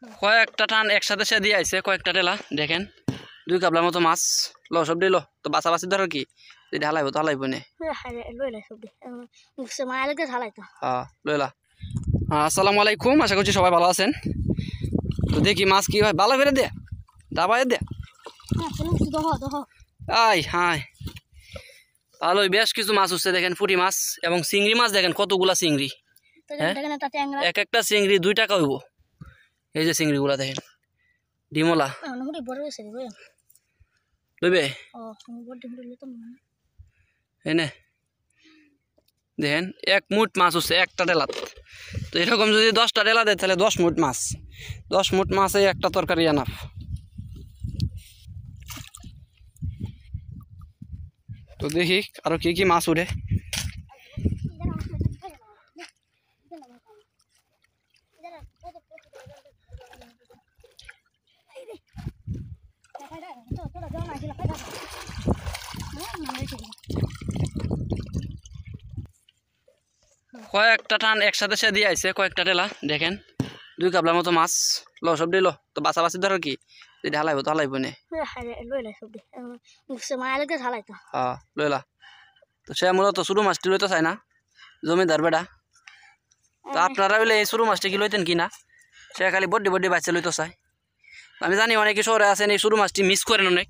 কয়েকটা টান একসাথে সে দিয়ে আইছে, কয়েকটা টেলা দেখেন 2 কাবলার মতো মাছ। লো সব দিল তো বাছাবাছি ধরো কি যদি হালাইব তো হালাইব নে। লইলা। আসসালামু আলাইকুম, আশা করছি সবাই ভালো আছেন। তো দেখি মাছ কি হয়, ভালো করে দে দাবাই দে। আই হাই ভালোই বেশ কিছু মাছ উঠছে দেখেন, পুঁটি মাছ এবং চিংড়ি মাছ দেখেন কতগুলা চিংড়ি। এক একটা চিংড়ি 2 টাকা হইব। এই যে চিংড়িগুলা দেখেন ডিমলা লইবে এনে দেখেন 1 মুঠ মাছ উঠছে একটা টেলাত। তো এরকম যদি 10টা টেলা দেয় তাহলে 10 মুঠ মাছ, 10 মুঠ মাছে একটা তরকারি আনাফ। তো দেখি আরো কি কি মাছ উঠে। কয়েকটা টান একসাথে সে দিয়ে আইছে, কয়েকটা টেলা দেখেন 2 কাবলার মতো মাছ। লো সব দিল তো বাছাবাছি ধরো কি যদি হালাইব তো হালাইব নে। লইলা। তো সে মূলত ছোটো মাছটি লইতে চায় না, জমিদার বেড়া। তো আপনারা বলে এই ছোটো মাছটি কি লইতেন কিনা, সে খালি বড্ডি বড্ডি বাচ্চা লইতে চায়। আমি জানি অনেকে শহরে আছেন এই ছোটো মাছটি মিস করেন অনেক,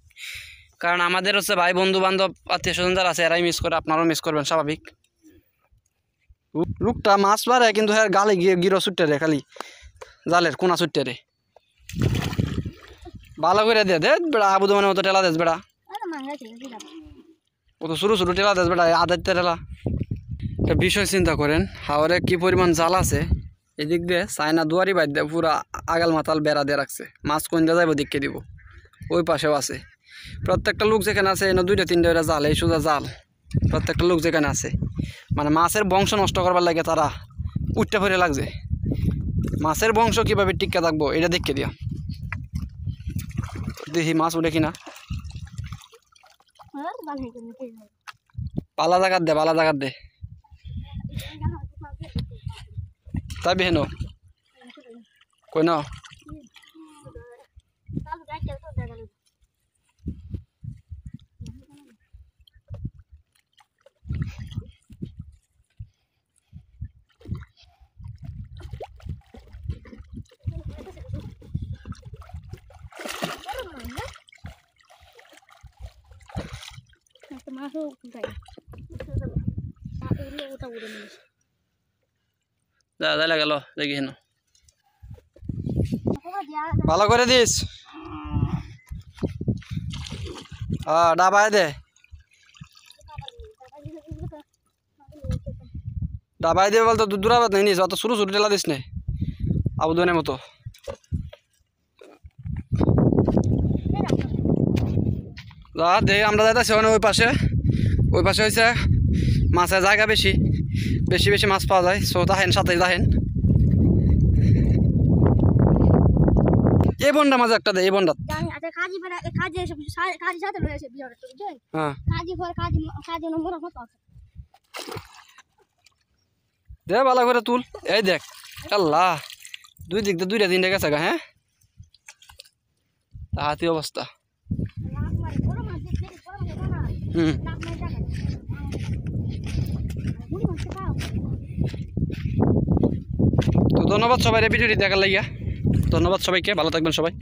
কারণ আমাদের হচ্ছে ভাই বন্ধু বান্ধব আত্মীয় স্বজন যারা আছে এরাই মিস করে, আপনারাও মিস করবেন স্বাভাবিক। লোকটা মাছ মারে কিন্তু হ্যাঁ গালে গিয়ে গিরো ছুটতে রে, খালি জালের কোনা ছুটতে রে। ভালো করে দে দে বেড়া, আবুদ মানে মতো টেলা দেস বেড়া, ও তো শুরু শুরু টেলা দেস বেড়া, আদাইতে টেলা। একটা বিষয় চিন্তা করেন, হাওরে কি পরিমাণ জাল আছে। এদিক দিয়ে চায়না দুয়ারি বাইর দিয়ে পুরা আগাল মাতাল বেড়া দিয়ে রাখছে, মাছ কোন দিয়ে যাইব দিকে দিব। ওই পাশেও আছে, প্রত্যেকটা লোক যেখানে আছে এনে 2টা 3টা জাল, এই সোজা জাল। প্রত্যেকটা লোক যেখানে আছে মানে মাছের বংশ নষ্ট করবার লাগে তারা উঠতে ফিরে লাগছে। মাছের বংশ কিভাবে টিকা থাকবো এটা দেখে দিয়া। দেখি মাছ উঠে কিনা। পালা জাগাত দে, পালা জাগাত দে তাই বেহেন কই না। যা গেল দেখি হেন ভালো করে দিস। ডাবাই দে, ডাবাই দিয়ে বলতো দূরাবাদ নাই নিস, অত শুরু শুরু টেলা দিস নে আবুদনের মতো। যা দে আমরা যাইতেছি ওই পাশে, ওই পাশে হয়েছে মাছের জায়গা বেশি বেশি বেশি মাছ পাওয়া যায়। সো তাহেন সাথে তাহেন এই বন্ডা মাছ একটা দে, এই বন্ডা দে ভালো করে তুল। এই দেখ আল্লাহ 2 দিক দিয়ে 2টা 3টা গেছে গা। হ্যাঁ হাতি অবস্থা। তো ধন্যবাদ সবাই ভিডিওটি দেখার লাগিয়া, ধন্যবাদ সবাইকে, ভালো থাকবেন সবাই।